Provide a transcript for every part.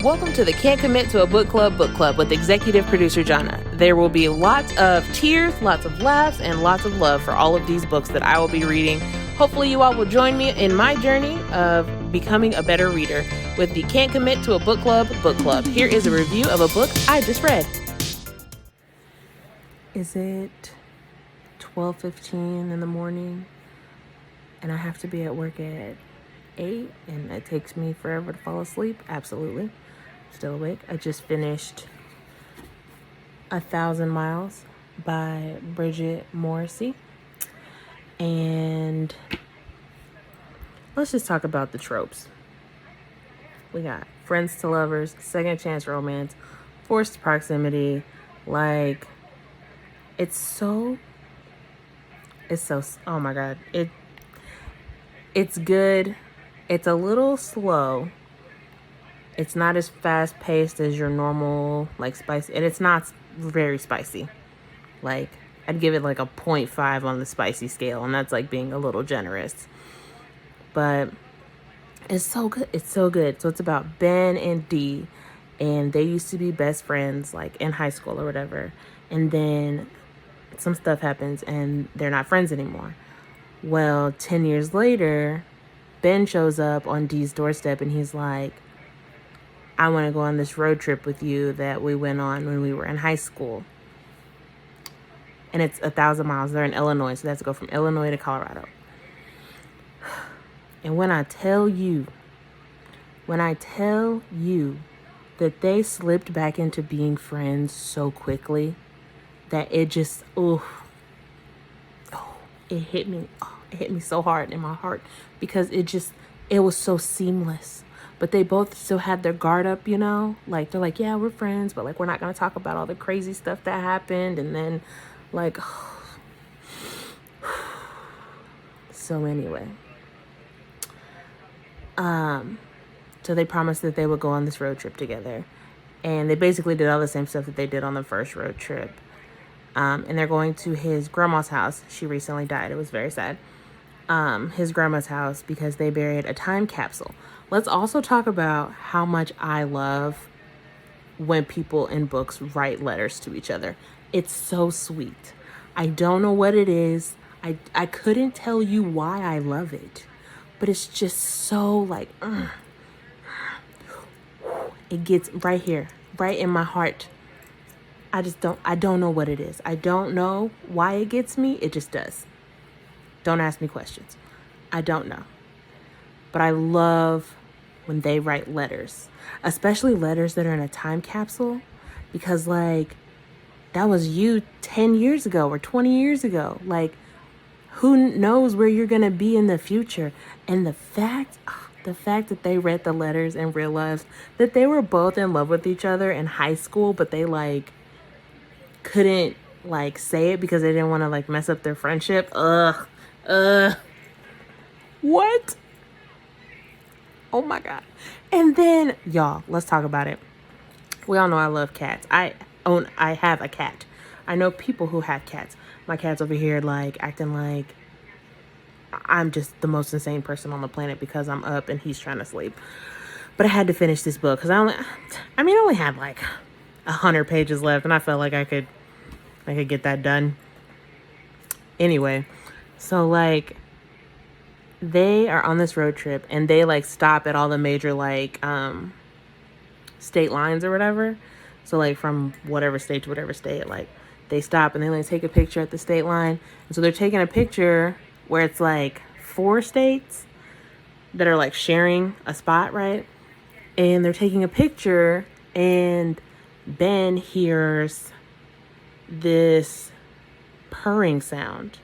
Welcome to the Can't Commit to a Book Club with executive producer Johna. There will be lots of tears, lots of laughs, and lots of love for all of these books that I will be reading. Hopefully you all will join me in my journey of becoming a better reader with the Can't Commit to a Book Club. Here is a review of a book I just read. Is it 12:15 in the morning and I have to be at work at 8 and it takes me forever to fall asleep? Absolutely. Still awake. I just finished 1,000 Miles by Bridget Morrissey. And let's just talk about the tropes. We got friends to lovers, second chance romance, forced proximity. Like, oh my God. It's good. It's a little slow. It's not as fast paced as your normal, like, spicy, and it's not very spicy. Like, I'd give it like a 0.5 on the spicy scale, and that's like being a little generous. But it's so good. It's so good. So it's about Ben and Dee, and they used to be best friends, like, in high school or whatever. And then some stuff happens, and they're not friends anymore. Well, 10 years later, Ben shows up on Dee's doorstep, and he's like, I want to go on this road trip with you that we went on when we were in high school. And it's 1,000 miles. They're in Illinois, so they have to go from Illinois to Colorado. And when I tell you that they slipped back into being friends so quickly that it just, it hit me so hard in my heart because it was so seamless. But they both still had their guard up, you know? Like, they're like, yeah, we're friends, but, like, we're not going to talk about all the crazy stuff that happened. And then, like, so anyway. So they promised that they would go on this road trip together. And they basically did all the same stuff that they did on the first road trip. And they're going to his grandma's house. She recently died. It was very sad. His grandma's house because they buried a time capsule. Let's also talk about how much I love when people in books write letters to each other. It's so sweet. I don't know what it is. I couldn't tell you why I love it, but it's just so like, it gets right here, right in my heart. I don't know what it is. I don't know why it gets me. It just does. Don't ask me questions. I don't know. But I love when they write letters, especially letters that are in a time capsule, because, like, that was you 10 years ago or 20 years ago. Like, who knows where you're going to be in the future? And the fact that they read the letters and realized that they were both in love with each other in high school, but they, like, couldn't, like, say it because they didn't want to, like, mess up their friendship. What? Oh my God. And then, y'all, let's talk about it. We all know I love cats. I have a cat. I know people who have cats. My cat's over here, like, acting like I'm just the most insane person on the planet because I'm up and he's trying to sleep. But I had to finish this book because I only had like 100 pages left, and I felt like I could get that done. Anyway, so, like, they are on this road trip and they, like, stop at all the major, like, state lines or whatever. So, like, from whatever state to whatever state, like, they stop and they, like, take a picture at the state line. And so they're taking a picture where it's, like, 4 states that are, like, sharing a spot, right? And they're taking a picture and Ben hears this purring sound.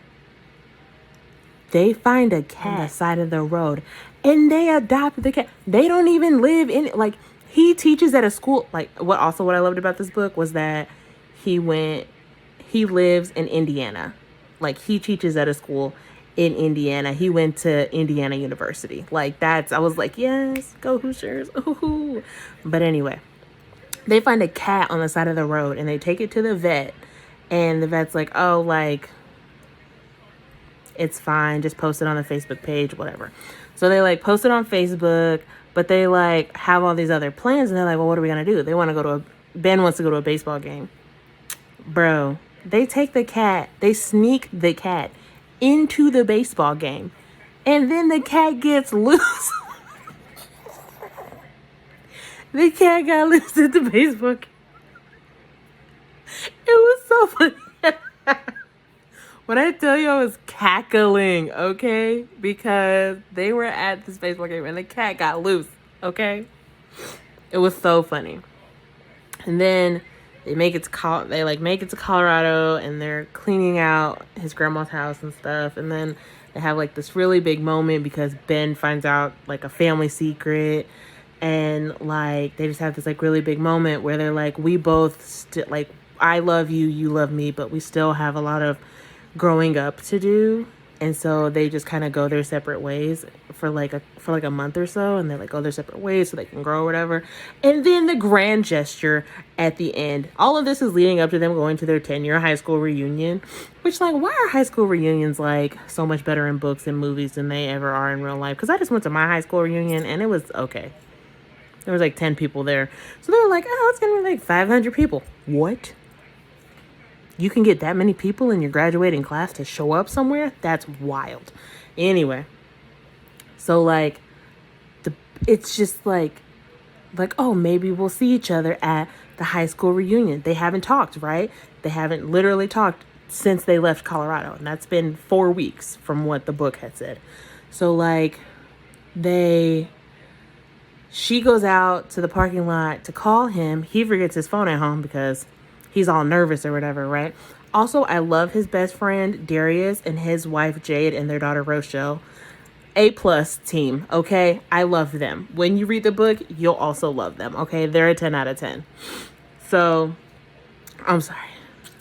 They find a cat on the side of the road and they adopt the cat. They don't even live in it. Like, he teaches at a school. Like, what I loved about this book was that he lives in Indiana. Like, he teaches at a school in Indiana. He went to Indiana University. Like, I was like, yes, go Hoosiers. Ooh. But anyway, they find a cat on the side of the road and they take it to the vet. And the vet's like, oh, like, it's fine. Just post it on the Facebook page, whatever. So they, like, post it on Facebook, but they like have all these other plans, and they're like, well, what are we gonna do? They want to go to Ben wants to go to a baseball game. Bro, they take the cat, they sneak the cat into the baseball game, and then the cat gets loose. The cat got loose at the baseball game. It was so funny. When I tell you, I was cackling, okay? Because they were at this baseball game and the cat got loose, okay? It was so funny. And then they make it to Colorado, and they're cleaning out his grandma's house and stuff. And then they have like this really big moment because Ben finds out like a family secret, and like they just have this like really big moment where they're like, we both like, I love you, you love me, but we still have a lot of growing up to do. And so they just kind of go their separate ways for like a month or so, and they like go their separate ways so they can grow or whatever. And then the grand gesture at the end, all of this is leading up to them going to their 10-year high school reunion, which like, why are high school reunions like so much better in books and movies than they ever are in real life? Because I just went to my high school reunion and it was okay. There was like 10 people there. So they were like, oh, it's going to be like 500 people. What? You can get that many people in your graduating class to show up somewhere? That's wild. Anyway, so like it's just like, oh, maybe we'll see each other at the high school reunion. They haven't talked, right? They haven't literally talked since they left Colorado. And that's been 4 weeks from what the book had said. So like she goes out to the parking lot to call him. He forgets his phone at home because he's all nervous or whatever, right? Also, I love his best friend, Darius, and his wife, Jade, and their daughter, Rochelle. A+ team, okay? I love them. When you read the book, you'll also love them, okay? They're a 10 out of 10. So, I'm sorry.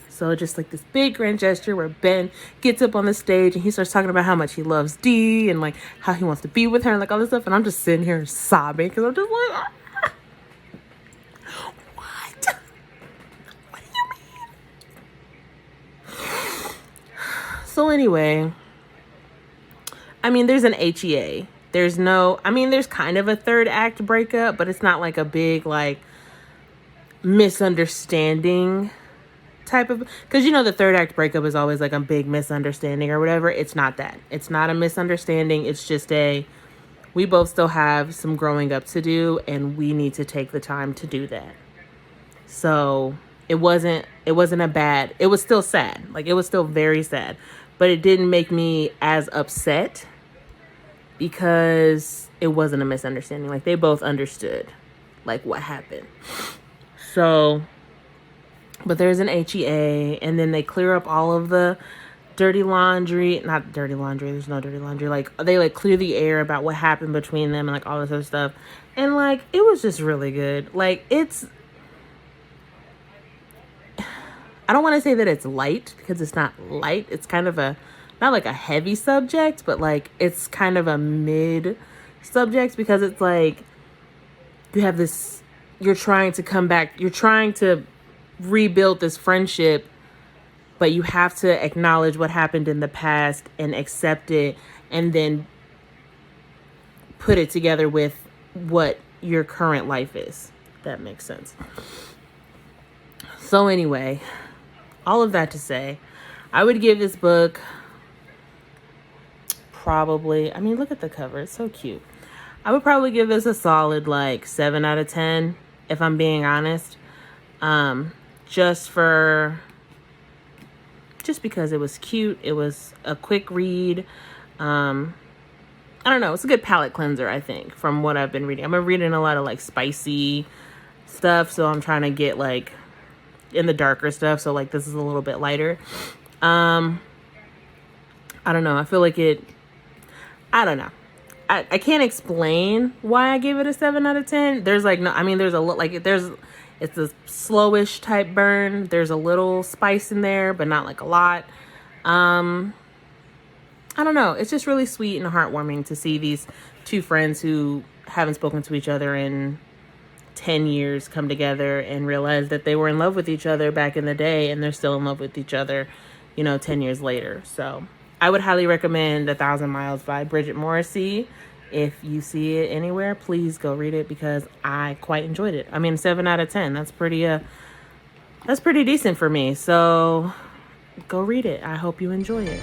So, just like this big grand gesture where Ben gets up on the stage and he starts talking about how much he loves Dee and like how he wants to be with her and like all this stuff. And I'm just sitting here sobbing because I'm just like, so anyway, I mean, there's an HEA. There's kind of a third act breakup, but it's not like a big, like, misunderstanding type of, because, the third act breakup is always like a big misunderstanding or whatever. It's not that. It's not a misunderstanding. It's just we both still have some growing up to do, and we need to take the time to do that. So it wasn't it was still sad. Like, it was still very sad. But it didn't make me as upset because it wasn't a misunderstanding. Like, they both understood, like, what happened. So, but there's an HEA, and then they clear up all of the dirty laundry. Not dirty laundry. There's no dirty laundry. Like, they, like, clear the air about what happened between them and, like, all this other stuff. And, like, it was just really good. Like, I don't want to say that it's light because it's not light. It's kind of not like a heavy subject, but like it's kind of a mid subject because it's like you have this, you're trying to come back, you're trying to rebuild this friendship, but you have to acknowledge what happened in the past and accept it and then put it together with what your current life is. That makes sense. So anyway, all of that to say, I would give this book probably, look at the cover. It's so cute. I would probably give this a solid like 7 out of 10, if I'm being honest. Just because it was cute. It was a quick read. I don't know. It's a good palate cleanser, I think, from what I've been reading. I've been reading a lot of like spicy stuff, so I'm trying to get like in the darker stuff, so like this is a little bit lighter. I don't know, I feel like I don't know, I can't explain why I gave it a 7 out of 10. There's like there's a like it's a slowish type burn. There's a little spice in there, but not like a lot. I don't know, it's just really sweet and heartwarming to see these two friends who haven't spoken to each other in 10 years come together and realize that they were in love with each other back in the day, and they're still in love with each other, 10 years later. So I would highly recommend 1,000 Miles by Bridget Morrissey. If you see it anywhere, please go read it because I quite enjoyed it. I mean, 7 out of 10. That's pretty decent for me. So go read it. I hope you enjoy it.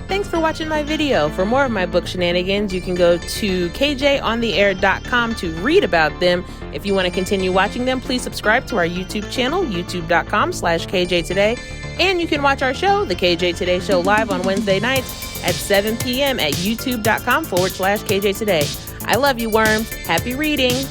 Thanks for watching my video. For more of my book shenanigans, you can go to kjontheair.com to read about them. If you want to continue watching them, please subscribe to our YouTube channel, youtube.com/KJToday. And you can watch our show, The KJ Today Show, live on Wednesday nights at 7 p.m. at youtube.com/KJ Today. I love you, worms. Happy reading.